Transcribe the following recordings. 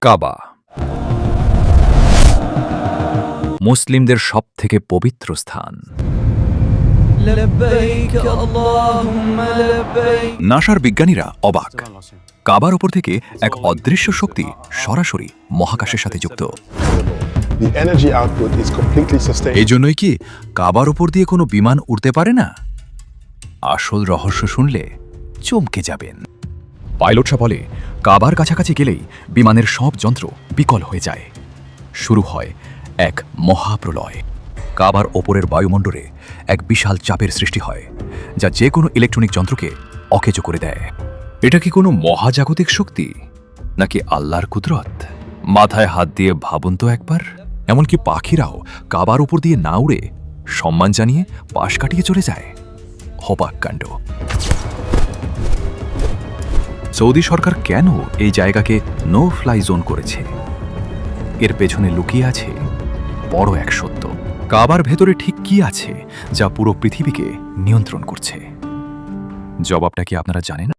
কাবা মুসলিমদের সবথেকে পবিত্র স্থান। নাসার বিজ্ঞানীরা অবাক, কাবার উপর থেকে এক অদৃশ্য শক্তি সরাসরি মহাকাশের সাথে যুক্ত। এই জন্যই কি কাবার উপর দিয়ে কোনো বিমান উড়তে পারে না? আসল রহস্য শুনলে চমকে যাবেন। পাইলটরা বলে, কাবার কাছাকাছি গেলেই বিমানের সব যন্ত্র বিকল হয়ে যায়। শুরু হয় এক মহাপ্রলয়। কাবার ওপরের বায়ুমণ্ডলে এক বিশাল চাপের সৃষ্টি হয়, যা যে কোনো ইলেকট্রনিক যন্ত্রকে অকেজো করে দেয়। এটা কি কোনো মহাজাগতিক শক্তি, নাকি আল্লাহর কুদরত? মাথায় হাত দিয়ে ভাবুন তো একবার। এমনকি পাখিরাও কাবার উপর দিয়ে না উড়ে সম্মান জানিয়ে পাশ কাটিয়ে চলে যায়। অবাক কাণ্ড। সৌদি সরকার কেন এই জায়গাকে নো ফ্লাই জোন করেছে? এর পেছনে লুকিয়ে আছে বড় এক সত্য। কাবার ভেতরে ঠিক কি আছে যা পুরো পৃথিবীকে নিয়ন্ত্রণ করছে? জবাবটা কি আপনারা জানেন?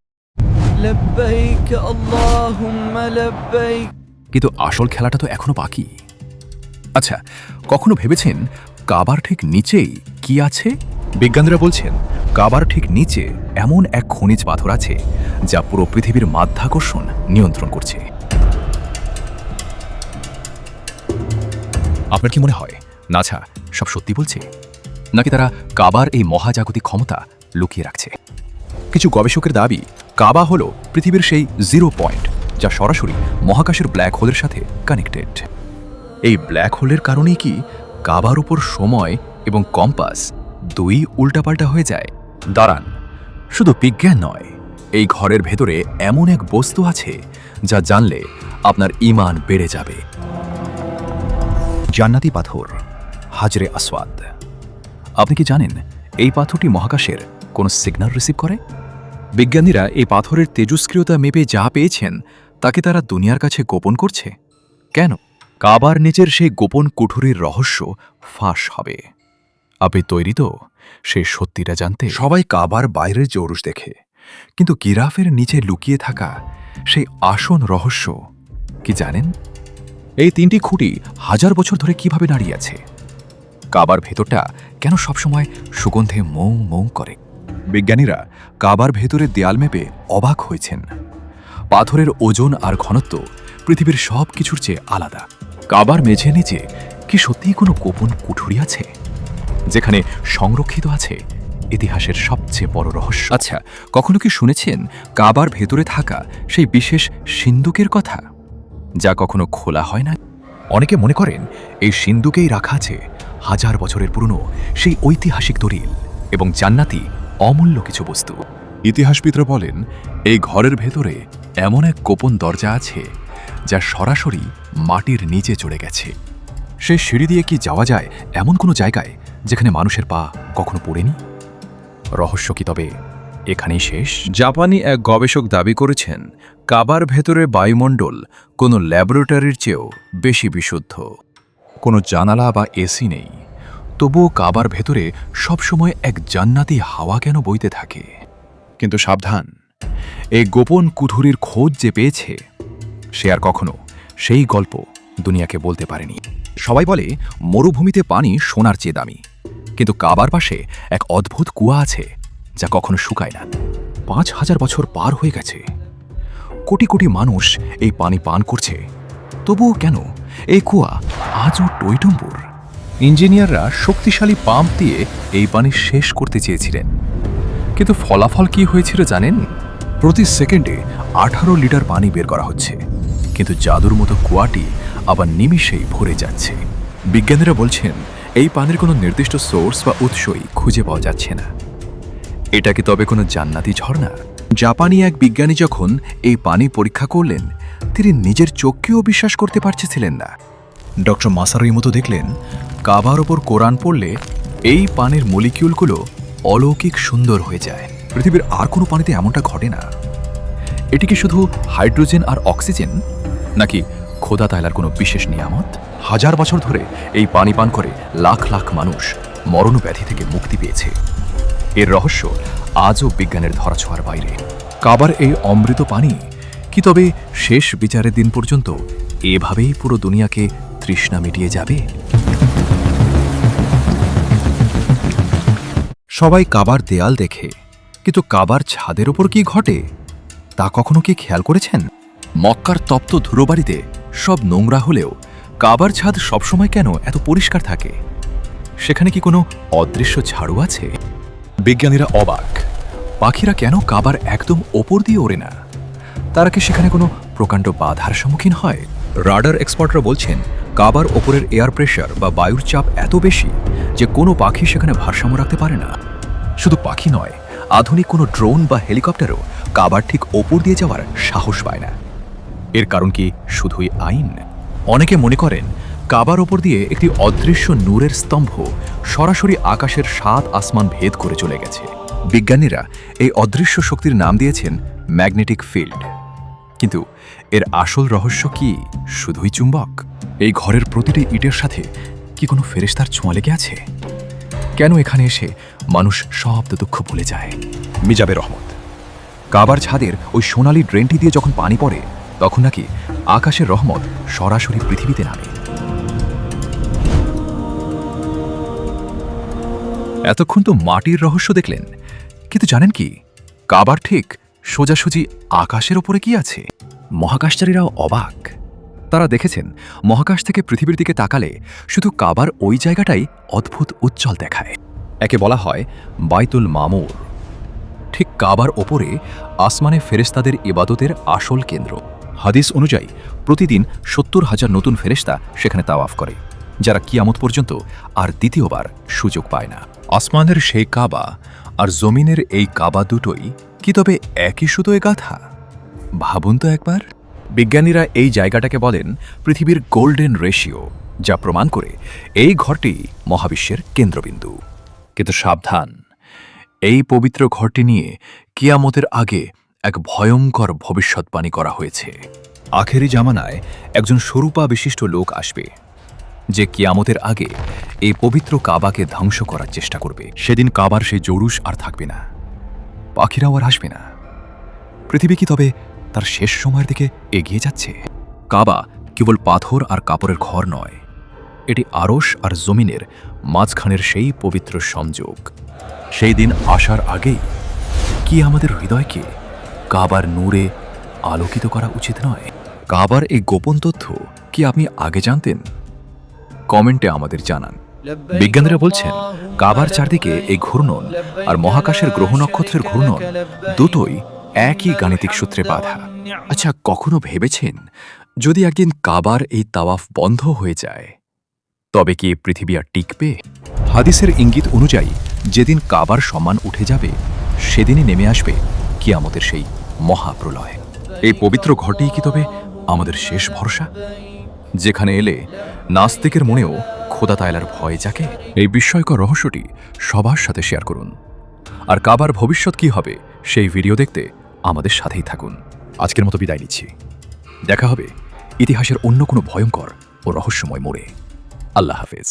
কিন্তু আসল খেলাটা তো এখনো বাকি। আচ্ছা, কখনো ভেবেছেন কাবার ঠিক নিচেই কি আছে? বিজ্ঞানীরা বলছেন, কাবার ঠিক নিচে এমন এক খনিজ পাথর আছে যা পুরো পৃথিবীর মাধ্যাকর্ষণ নিয়ন্ত্রণ করছে। আপনার কি মনে হয় নাসা সব সত্যি বলছে, নাকি তারা কাবার এই মহাজাগতিক ক্ষমতা লুকিয়ে রাখছে? কিছু গবেষকের দাবি, কাবা হল পৃথিবীর সেই জিরো পয়েন্ট যা সরাসরি মহাকাশের ব্ল্যাক হোলের সাথে কানেক্টেড। এই ব্ল্যাক হোলের কারণেই কি কাবার উপর সময় এবং কম্পাস দুই উল্টাপাল্টা হয়ে যায়? দাঁড়ান, শুধু বিজ্ঞান নয়, এই ঘরের ভেতরে এমন এক বস্তু আছে যা জানলে আপনার ঈমান বেড়ে যাবে। জান্নাতি পাথর, হাজরে আসওয়াদ। আপনি কি জানেন এই পাথরটি মহাকাশের কোন সিগন্যাল রিসিভ করে? বিজ্ঞানীরা এই পাথরের তেজস্ক্রিয়তা মেপে যা পেয়েছেন তাকে তারা দুনিয়ার কাছে গোপন করছে। কেন? কাবার নিচের সেই গোপন কুঠুরির রহস্য ফাঁস হবে। আপনি তৈরি তো সেই সত্যিটা জানতে? সবাই কাবার বাইরের জৌরুস দেখে, কিন্তু গিরাফের নিচে লুকিয়ে থাকা সেই আসল রহস্য কি জানেন? এই তিনটি খুঁটি হাজার বছর ধরে কিভাবে দাঁড়িয়ে আছে? কাবার ভেতরটা কেন সবসময় সুগন্ধে মৌ মৌ করে? বিজ্ঞানীরা কাবার ভেতরের দেয়াল মেপে অবাক হয়েছেন। পাথরের ওজন আর ঘনত্ব পৃথিবীর সব কিছুর চেয়ে আলাদা। কাবার মেঝে নিচে কি সত্যিই কোনো গোপন কুঠুরি আছে, যেখানে সংরক্ষিত আছে ইতিহাসের সবচেয়ে বড় রহস্য? আচ্ছা, কখনো কি শুনেছেন কাবার ভেতরে থাকা সেই বিশেষ সিন্দুকের কথা, যা কখনো খোলা হয় না? অনেকে মনে করেন এই সিন্দুকেই রাখা আছে হাজার বছরের পুরনো সেই ঐতিহাসিক দলিল এবং জান্নাতি অমূল্য কিছু বস্তু। ইতিহাসবিদরা বলেন, এই ঘরের ভেতরে এমন এক গোপন দরজা আছে যা সরাসরি মাটির নিচে চলে গেছে। সে সিঁড়ি দিয়ে কি যাওয়া যায় এমন কোনো জায়গায় যেখানে মানুষের পা কখনো পড়েনি? রহস্য কি তবে এখানেই শেষ? জাপানি এক গবেষক দাবি করেছেন, কাবার ভেতরে বায়ুমণ্ডল কোনো ল্যাবরেটরির চেয়েও বেশি বিশুদ্ধ। কোনো জানালা বা এসি নেই, তবুও কাবার ভেতরে সবসময় এক জান্নাতি হাওয়া কেন বইতে থাকে? কিন্তু সাবধান, এই গোপন কুঠুরির খোঁজ যে পেয়েছে সে আর কখনো সেই গল্প দুনিয়াকে বলতে পারেনি। সবাই বলে মরুভূমিতে পানি সোনার চেয়ে দামি, কিন্তু কাবার পাশে এক অদ্ভুত কুয়া আছে যা কখনো শুকায় না। ৫,০০০ বছর পার হয়ে গেছে, কোটি কোটি মানুষ এই পানি পান করছে, তবুও কেন এই কুয়া আজও টইটুম্বুর? ইঞ্জিনিয়াররা শক্তিশালী পাম্প দিয়ে এই পানি শেষ করতে চেয়েছিলেন, কিন্তু ফলাফল কি হয়েছিল জানেন? প্রতি সেকেন্ডে 18 লিটার পানি বের করা হচ্ছে, কিন্তু জাদুর মতো কুয়াটি আবার নিমিষেই ভরে যাচ্ছে। বিজ্ঞানীরা বলছেন, এই পানির কোনো নির্দিষ্ট সোর্স বা উৎসই খুঁজে পাওয়া যাচ্ছে না। এটা কি তবে কোনো জান্নাতি ঝর্ণা? জাপানি এক বিজ্ঞানী যখন এই পানি পরীক্ষা করলেন, তিনি নিজের চোখকেও বিশ্বাস করতে পারছিলেন না। ডক্টর মাসারুই মতো দেখলেন, কাবার ওপর কোরআন পড়লে এই পানির মলিকিউলগুলো অলৌকিক সুন্দর হয়ে যায়। পৃথিবীর আর কোনো পানিতে এমনটা ঘটে না। এটি কি শুধু হাইড্রোজেন আর অক্সিজেন, নাকি খোদা তাআলার কোনো বিশেষ নিয়ামত? হাজার বছর ধরে এই পানি পান করে লাখ লাখ মানুষ মরণ ব্যাধি থেকে মুক্তি পেয়েছে। এর রহস্য আজও বিজ্ঞানের ধরাছোঁয়ার বাইরে। কাবার এই অমৃত পানি কি তবে শেষ বিচারের দিন পর্যন্ত এভাবেই পুরো দুনিয়াকে তৃষ্ণা মিটিয়ে যাবে? সবাই কাবার দেয়াল দেখে, কিন্তু কাবার ছাদের ওপর কি ঘটে তা কখনো কি খেয়াল করেছেন? মক্কার তপ্ত ধুলোবাড়িতে সব নোংরা হলেও কাবার ছাদ সবসময় কেন এত পরিষ্কার থাকে? সেখানে কি কোনো অদৃশ্য ঝাড়ু আছে? বিজ্ঞানীরা অবাক, পাখিরা কেন কাবার একদম ওপর দিয়ে ওড়ে না? তারা কি সেখানে কোনো প্রকাণ্ড বাধার সম্মুখীন হয়? রাডার এক্সপার্টরা বলছেন কাবার ওপরের এয়ার প্রেশার বা বায়ুর চাপ এত বেশি যে কোনো পাখি সেখানে ভারসাম্য রাখতে পারে না। শুধু পাখি নয়, আধুনিক কোনো ড্রোন বা হেলিকপ্টারও কাবার ঠিক ওপর দিয়ে যাওয়ার সাহস পায় না। এর কারণ কি শুধুই আইন? অনেকে মনে করেন কাবার ওপর দিয়ে একটি অদৃশ্য নূরের স্তম্ভ সরাসরি আকাশের 7 আসমান ভেদ করে চলে গেছে। বিজ্ঞানীরা এই অদৃশ্য শক্তির নাম দিয়েছেন ম্যাগনেটিক ফিল্ড। কিন্তু এর আসল রহস্য কি শুধুই চুম্বক? এই ঘরের প্রতিটি ইটের সাথে কি কোনো ফেরেশতার ছোঁয়া লেগে আছে? কেন এখানে এসে মানুষ সব দুঃখ ভুলে যায়? মিজাবে রহমত, কাবার ছাদের ওই সোনালি ড্রেনটি দিয়ে যখন পানি পড়ে তখন নাকি আকাশের রহমত সরাসরি পৃথিবীতে নামে। এতক্ষণ তো মাটির রহস্য দেখলেন, কিন্তু জানেন কি কাবার ঠিক সোজাসুজি আকাশের ওপরে কি আছে? মহাকাশচারীরাও অবাক। তারা দেখেছেন মহাকাশ থেকে পৃথিবীর দিকে তাকালে শুধু কাবার ওই জায়গাটাই অদ্ভুত উজ্জ্বল দেখায়। একে বলা হয় বাইতুল মামুর। ঠিক কাবার ওপরে আসমানে ফেরেশতাদের ইবাদতের আসল কেন্দ্র। হাদিস অনুযায়ী প্রতিদিন 70,000 নতুন ফেরেশতা সেখানে তাওয়াফ করে, যারা কিয়ামত পর্যন্ত আর দ্বিতীয়বার সুযোগ পায় না। আসমানের সেই কাবা আর জমিনের এই কাবা দুটোই কি তবে একই সুতোয় গাঁথা? ভাবুন তো একবার। বিজ্ঞানীরা এই জায়গাটাকে বলেন পৃথিবীর গোল্ডেন রেশিও, যা প্রমাণ করে এই ঘরটি মহাবিশ্বের কেন্দ্রবিন্দু। কিন্তু সাবধান, এই পবিত্র ঘরটি নিয়ে কিয়ামতের আগে এক ভয়ঙ্কর ভবিষ্যৎবাণী করা হয়েছে। আখেরি জামানায় একজন স্বরূপা বিশিষ্ট লোক আসবে, যে কিয়ামতের আগে এই পবিত্র কাবাকে ধ্বংস করার চেষ্টা করবে। সেদিন কাবার সেই জৌলুস আর থাকবে না, পাখিরাও আর আসবে না। পৃথিবী কি তবে তার শেষ সময়ের দিকে এগিয়ে যাচ্ছে? কাবা কেবল পাথর আর কাপড়ের ঘর নয়, এটি আরশ আর জমিনের মাঝখানের সেই পবিত্র সংযোগ। সেই দিন আসার আগেই কি আমাদের হৃদয়কে কাবার নূরে আলোকিত করা উচিত নয়? কাবার এই গোপন তথ্য কি আপনি আগে জানতেন? কমেন্টে আমাদের জানান। বিজ্ঞানীরা বলছেন কাবার চারদিকে এই ঘূর্ণন আর মহাকাশের গ্রহ নক্ষত্রের ঘূর্ণন দুটোই একই গাণিতিক সূত্রে বাঁধা। আচ্ছা, কখনো ভেবেছেন যদি একদিন কাবার এই তাওয়াফ বন্ধ হয়ে যায় তবে কি পৃথিবী আর টিকবে? হাদিসের ইঙ্গিত অনুযায়ী যেদিন কাবার সম্মান উঠে যাবে সেদিনই নেমে আসবে কিয়ামতের সেই মহাপ্রলয়। এই পবিত্র ঘরটিই কি তবে আমাদের শেষ ভরসা, যেখানে এলে নাস্তিকের মনেও খোদা তাআলার ভয় জাগে? এই বিস্ময়কর রহস্যটি সবার সাথে শেয়ার করুন। আর কাবার ভবিষ্যৎ কি হবে সেই ভিডিও দেখতে আমাদের সাথেই থাকুন। আজকের মতো বিদায় নিচ্ছি। দেখা হবে ইতিহাসের অন্য কোনো ভয়ঙ্কর ও রহস্যময় মোড়ে। আল্লাহ হাফেজ।